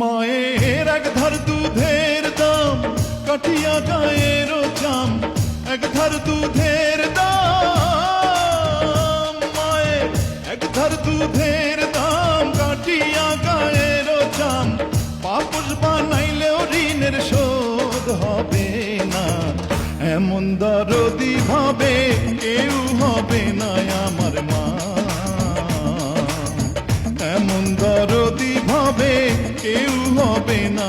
মায়ের এক ধার দুধের দাম কাটিয়া গায়ের চাম, এক ধার দুধের দাম, মায়ের এক ধার দুধের দাম কাটিয়া গায়ের চাম, পাপস বানাইলেও ঋণের শোধ হবে না। এমন দরদি ভাবে কেউ হবে না আমার মা, এমন দরদি ভাবে কেউ হবে না।